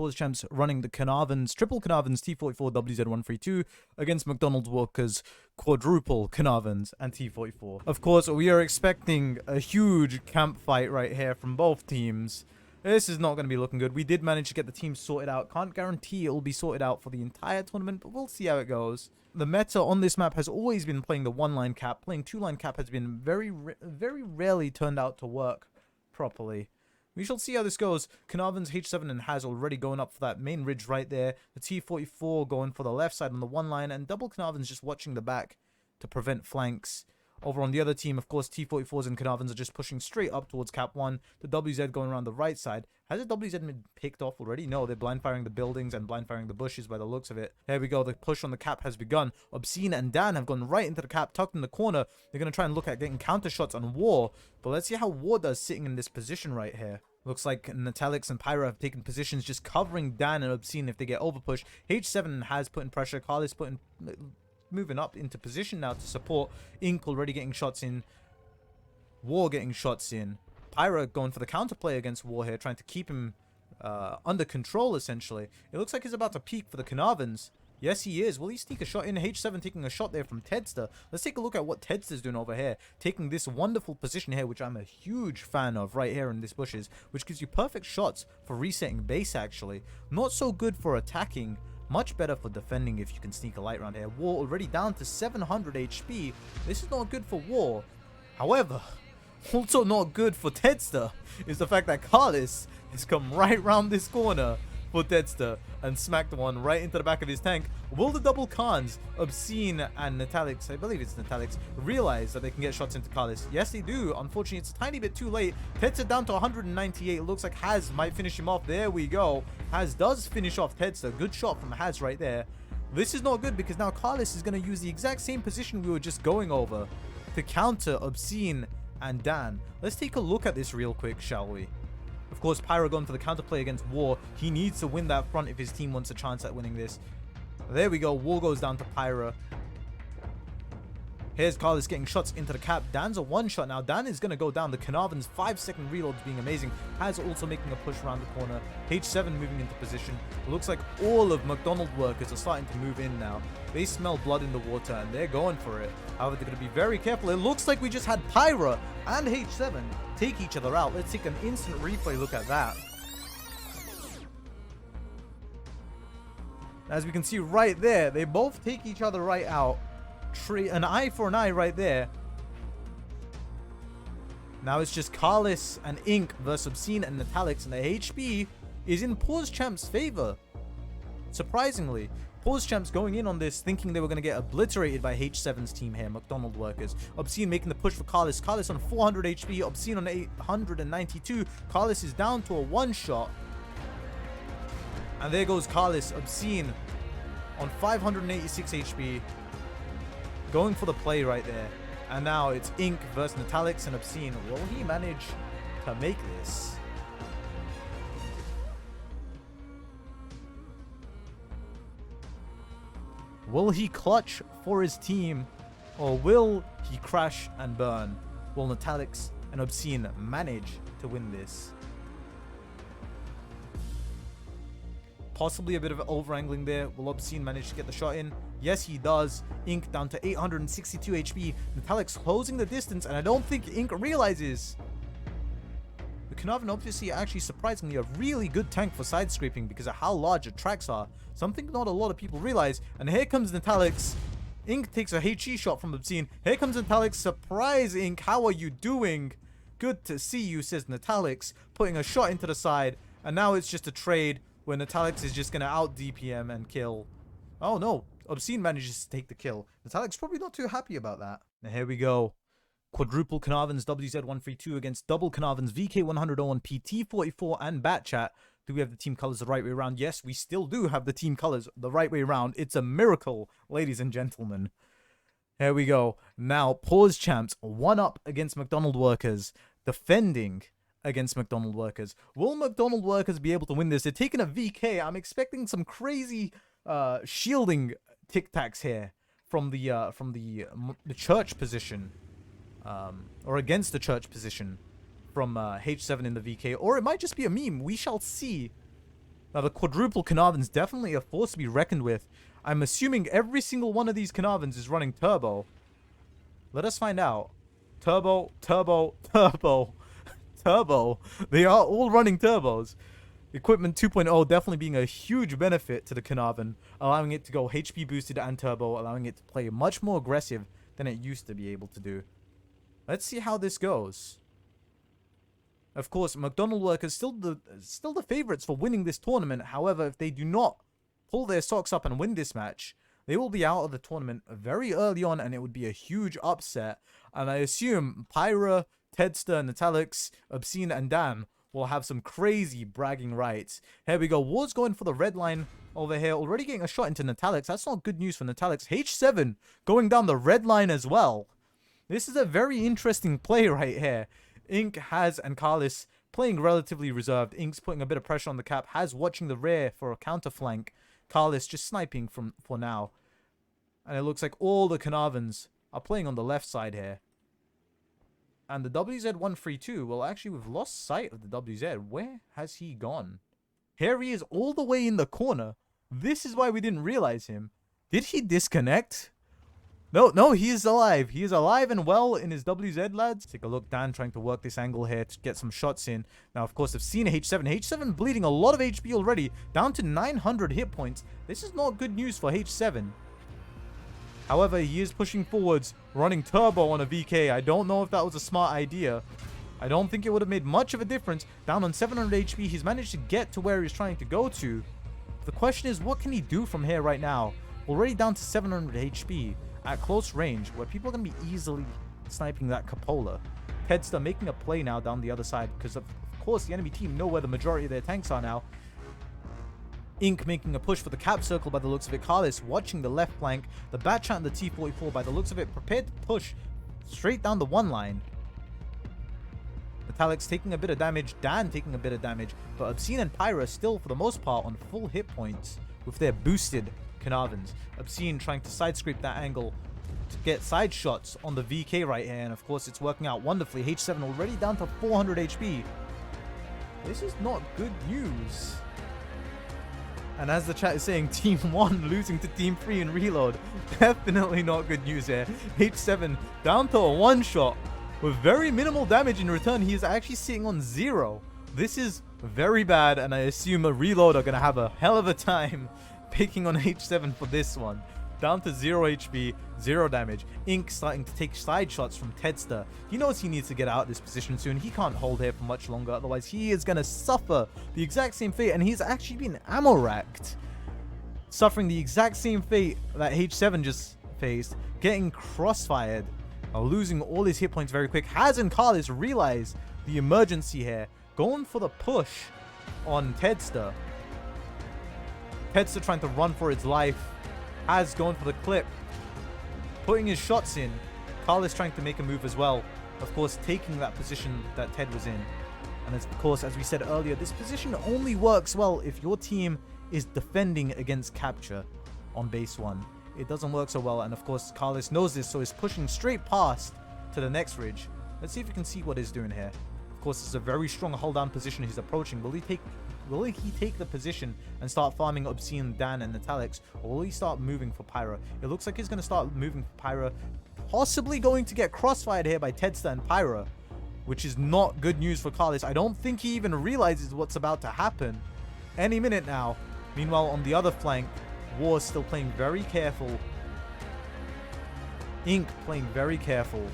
PauseChamps running the Carnarvon's triple Carnarvon's T44 WZ132 against McDonald Workers quadruple Carnarvons and T44. Of course, we are expecting a huge camp fight right here from both teams. This is not going to be looking good. We did manage to get the team sorted out. Can't guarantee it will be sorted out for the entire tournament, but we'll see how it goes. The meta on this map has always been playing the one-line cap. Playing two-line cap has been very rarely turned out to work properly. We shall see how this goes. Carnarvon's H7 and Has already going up for that main ridge right there. The T44 going for the left side on the one line, and double Carnarvon's just watching the back to prevent flanks. Over on the other team, of course, T44s and Carnarvons are just pushing straight up towards Cap 1. The WZ going around the right side. Has the WZ been picked off already? No, they're blind firing the buildings and blind firing the bushes by the looks of it. Here we go. The push on the Cap has begun. Obscene and Dan have gone right into the Cap, tucked in the corner. They're going to try and look at getting counter shots on War. But let's see how War does sitting in this position right here. Looks like Natalix and Pyra have taken positions just covering Dan and Obscene if they get overpushed. H7 has put in pressure. Carlis put in... moving up into position now to support. Ink already getting shots in. War getting shots in. Pyra going for the counterplay against War here, trying to keep him under control, essentially. It looks like he's about to peak for the Carnarvons. Yes, he is. Will he sneak a shot in? H7 taking a shot there from Tedster. Let's take a look at what Tedster's doing over here. Taking this wonderful position here, which I'm a huge fan of right here in this bushes, which gives you perfect shots for resetting base, actually. Not so good for attacking. Much better for defending if you can sneak a light round here. War already down to 700 HP. This is not good for War. However, also not good for Tedster is the fact that Carlis has come right round this corner for Tedster and smacked one right into the back of his tank. Will the double Khans, Obscene and Natalix, I believe it's Natalix, realize that they can get shots into Carlis? Yes, they do. Unfortunately, it's a tiny bit too late. Tedster down to 198. It looks like Has might finish him off. There we go. Has does finish off Tedster. Good shot from Has right there. This is not good because now Carlis is going to use the exact same position we were just going over to counter Obscene and Dan. Let's take a look at this real quick, shall we? Of course, Pyra going for the counterplay against War. He needs to win that front if his team wants a chance at winning this. There we go. War goes down to Pyra. Here's Carlis getting shots into the Cap. Dan's a one-shot now. Dan is going to go down. The Carnarvon's 5-second reloads being amazing. Has also making a push around the corner. H7 moving into position. It looks like all of McDonald Workers are starting to move in now. They smell blood in the water and they're going for it. However, they're going to be very careful. It looks like we just had Pyra and H7 take each other out. Let's take an instant replay look at that. As we can see right there, they both take each other right out. An eye for an eye right there. Now it's just Carlis and Ink versus Obscene and Natalix, and the HP is in PauseChamps' favor. Surprisingly, PauseChamps going in on this thinking they were going to get obliterated by H7's team here, McDonald Workers. Obscene making the push for Carlis. Carlis on 400 HP, Obscene on 892. Carlis is down to a one-shot. And there goes Carlis. Obscene on 586 HP. Going for the play right there. And now it's Ink versus Natalix and Obscene. Will he manage to make this? Will he clutch for his team? Or will he crash and burn? Will Natalix and Obscene manage to win this? Possibly a bit of over-angling there. Will Obscene manage to get the shot in? Yes, he does. Ink down to 862 HP. Natalix closing the distance, and I don't think Ink realizes. The Carnarvon obviously actually surprisingly a really good tank for side scraping because of how large the tracks are. Something not a lot of people realize. And here comes Natalix. Ink takes a HE shot from Obscene. Here comes Natalix. Surprise, Ink. How are you doing? Good to see you, says Natalix, putting a shot into the side. And now it's just a trade where Natalix is just going to out DPM and kill. Oh no, Obscene manages to take the kill. Natalix probably not too happy about that. Now here we go. Quadruple Carnarvon's WZ132 against double Carnarvon's VK100 PT44 and Batchat. Do we have the team colors the right way around? Yes, we still do have the team colors the right way around. It's a miracle, ladies and gentlemen. Here we go. Now, PauseChamps, one up against McDonald Workers, defending against McDonald Workers. Will McDonald Workers be able to win this? They're taking a VK. I'm expecting some crazy shielding tic-tacs here from the church position, or against the church position from H7 in the VK, or it might just be a meme. We shall see. Now, the quadruple Carnarvon's definitely a force to be reckoned with. I'm assuming every single one of these Carnarvons is running turbo. Let us find out. Turbo, turbo, turbo, turbo. They are all running turbos. Equipment 2.0 definitely being a huge benefit to the Carnarvon, allowing it to go HP boosted and turbo, allowing it to play much more aggressive than it used to be able to do. Let's see how this goes. Of course, McDonald Workers still the favorites for winning this tournament. However, if they do not pull their socks up and win this match, they will be out of the tournament very early on, and it would be a huge upset. And I assume Pyra, Tedster, Natalix, Obscene, and Dan will have some crazy bragging rights. Here we go. WoT's going for the red line over here. Already getting a shot into Natalix. That's not good news for Natalix. H7 going down the red line as well. This is a very interesting play right here. Ink, Has, and Carlos playing relatively reserved. Ink's putting a bit of pressure on the cap. Has watching the rear for a counter flank. Carlos just sniping for now. And it looks like all the Carnarvons are playing on the left side here. And the WZ132, well, actually, we've lost sight of the WZ. Where has he gone? Here he is all the way in the corner. This is why we didn't realize him. Did he disconnect? No, he is alive. He is alive and well in his WZ, lads. Take a look. Dan trying to work this angle here to get some shots in. Now, of course, I've seen H7. H7 bleeding a lot of HP already. Down to 900 hit points. This is not good news for H7. However, he is pushing forwards, running turbo on a VK. I don't know if that was a smart idea. I don't think it would have made much of a difference. Down on 700 HP, he's managed to get to where he's trying to go to. The question is, what can he do from here right now? Already down to 700 HP. At close range, where people are going to be easily sniping that Cupola. Tedster making a play now down the other side, because of course the enemy team know where the majority of their tanks are now. Ink making a push for the cap circle by the looks of it. Carlos watching the left flank. The Batchat and the T-44 by the looks of it prepared to push straight down the one line. Metallic's taking a bit of damage. Dan taking a bit of damage. But Obscene and Pyra still for the most part on full hit points with their boosted Carnarvons. Obscene trying to side scrape that angle to get side shots on the VK right here, and of course it's working out wonderfully. H7 already down to 400 HP. This is not good news. And as the chat is saying, Team 1 losing to Team 3 in reload. Definitely not good news here. H7 down to a one-shot with very minimal damage in return. He is actually sitting on 0. This is very bad, and I assume a reload are going to have a hell of a time picking on H7 for this one. Down to 0 HP, 0 damage. Ink starting to take side shots from Tedster. He knows he needs to get out of this position soon. He can't hold here for much longer, otherwise he is going to suffer the exact same fate, and he's actually been ammo racked. Suffering the exact same fate that H7 just faced, getting crossfired, losing all his hit points very quick. Has and Carlos realize the emergency here, going for the push on Tedster. Tedster trying to run for his life. Has going for the clip, putting his shots in. Carlos trying to make a move as well. Of course, taking that position that Ted was in. And of course, as we said earlier, this position only works well if your team is defending against capture on base 1. It doesn't work so well, and of course, Carlos knows this, so he's pushing straight past to the next ridge. Let's see if we can see what he's doing here. Of course, it's a very strong hold down position he's approaching. Will he take the position and start farming Obscene, Dan, and Natalix, or will he start moving for Pyra? It looks like he's going to start moving for Pyra, possibly going to get crossfired here by Tedster and Pyra, which is not good news for Carlos. I don't think he even realizes what's about to happen any minute now. Meanwhile, on the other flank, War still playing very careful. Ink playing very careful.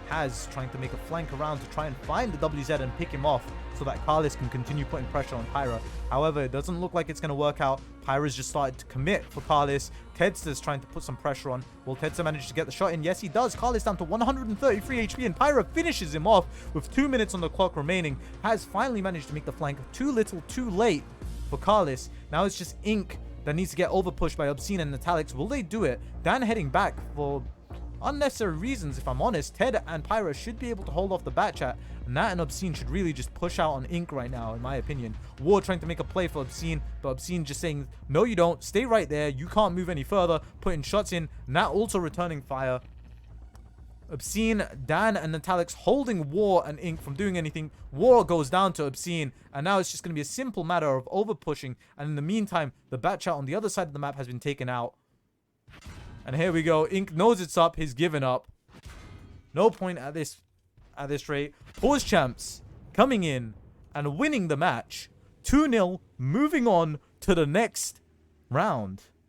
Has trying to make a flank around to try and find the WZ and pick him off so that Carlos can continue putting pressure on Pyra. However, it doesn't look like it's going to work out. Pyra's just started to commit for Carlos. Tedster's trying to put some pressure on. Will Tedster manage to get the shot in? Yes, he does. Carlos down to 133 HP, and Pyra finishes him off with 2 minutes on the clock remaining. Has finally managed to make the flank. Too little, too late for Carlos. Now it's just Ink that needs to get overpushed by Obscene and Natalix. Will they do it? Dan heading back for unnecessary reasons, if I'm honest. Ted and Pyra should be able to hold off the Batchat, and Nat and Obscene should really just push out on Ink right now, in my opinion. War trying to make a play for Obscene, but Obscene just saying, no you don't, stay right there, you can't move any further, putting shots in. Nat also returning fire. Obscene, Dan, and Natalix holding War and Ink from doing anything. War goes down to Obscene, and now it's just going to be a simple matter of over pushing. And in the meantime, the bat chat on the other side of the map has been taken out. And here we go. Ink knows it's up. He's given up. No point at this rate. PauseChamps coming in and winning the match. 2-0, moving on to the next round.